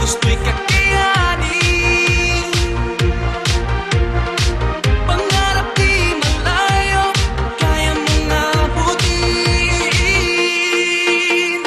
gusto'y kakayanin. Pangarap di malayo, kaya mong abutin.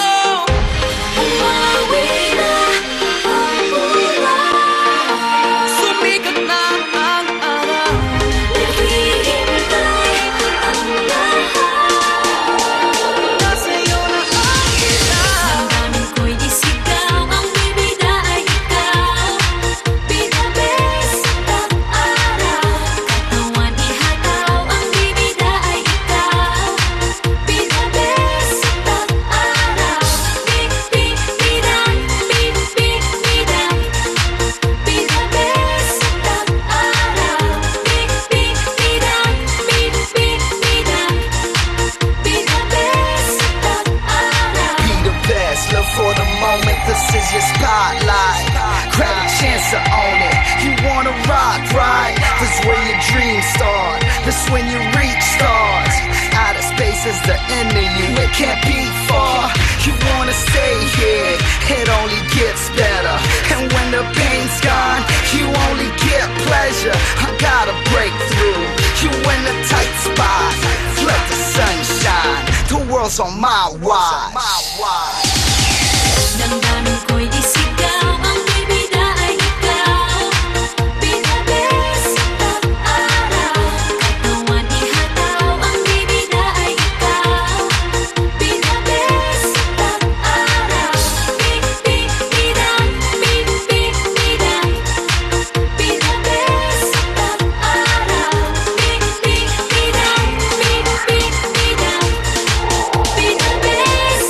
Oh, Umawi na ang ulan, sumikat na ang araw. naghihintay ang lahat. Nasa'yo na ang ilaw. Damdamin ko'y isigaw, ang bibida ay ikaw. Pinabes tag-araw, katawan ihataw, ang bibida ay ikaw. Pinabes tag-araw, pi-pi-bidang, pi-pi-bidang. Pinabes tag-araw, pi-pi-bidang, pi-pi-bidang. Pinabes tag-araw. Be the best, live for the moment, this is your spotlight. Grab a chance to own it, you wanna rock, right? This where your dreams start, this when you reach stars. Outer space is the end of you, it can't be far. You wanna stay here, it only gets better. And when the pain's gone, you only get pleasure. I gotta break through, you in a tight spot. Let the sun shine, the world's on my watch. Damdamin ko'y isigaw, ang bibida ay ikaw. Pinabes tag-araw, katawan ihataw, ang bibida ay ikaw. Pinabes tag-araw, pi-pi-bidang, pi-pi-bidang. Pinabes tag-araw, pi-pi-bidang, pi-pi-bidang. Pinabes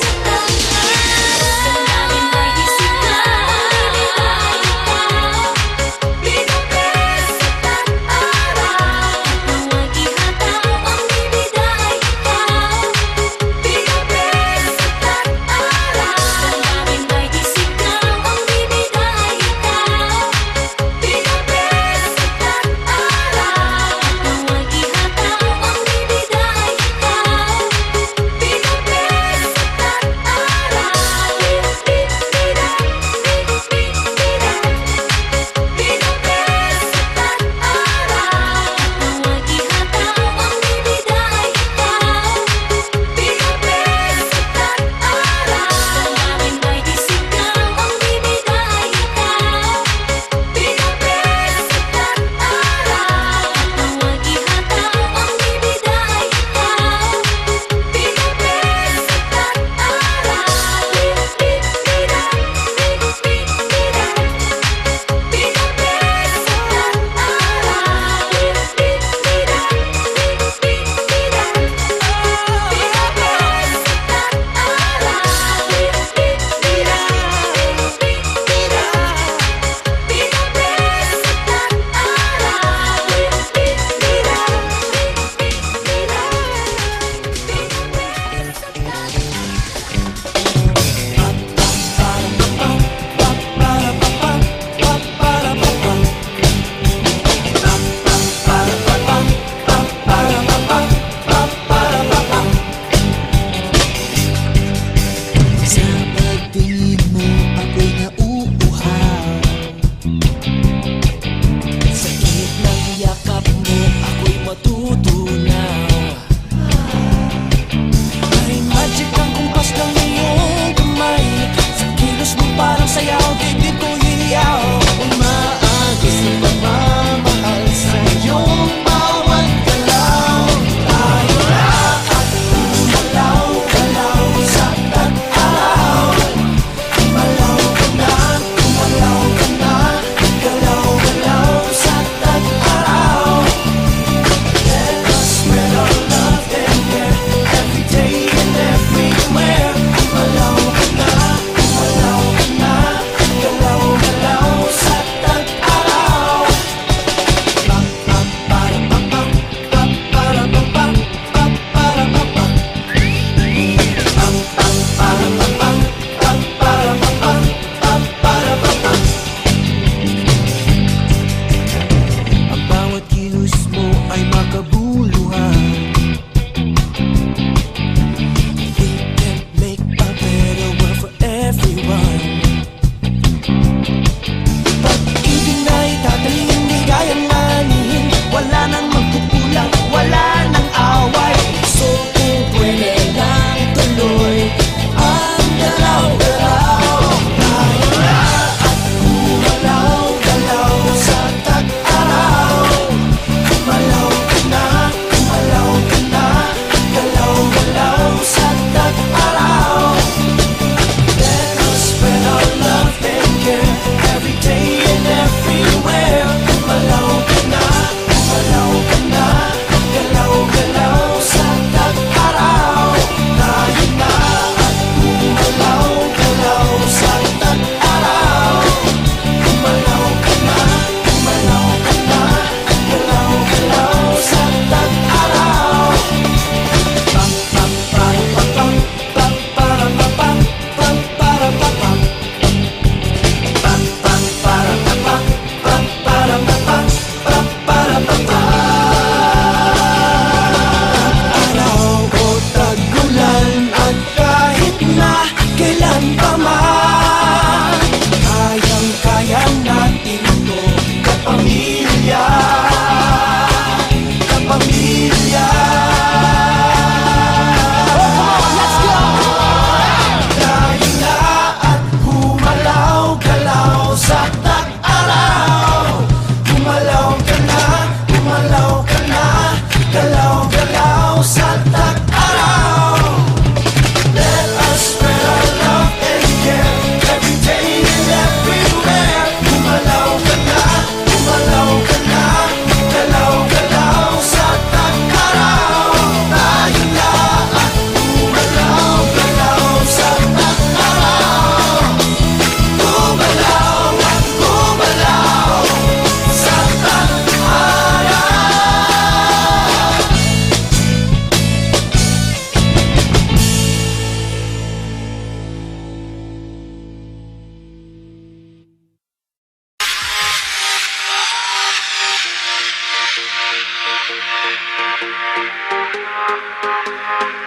Pangarap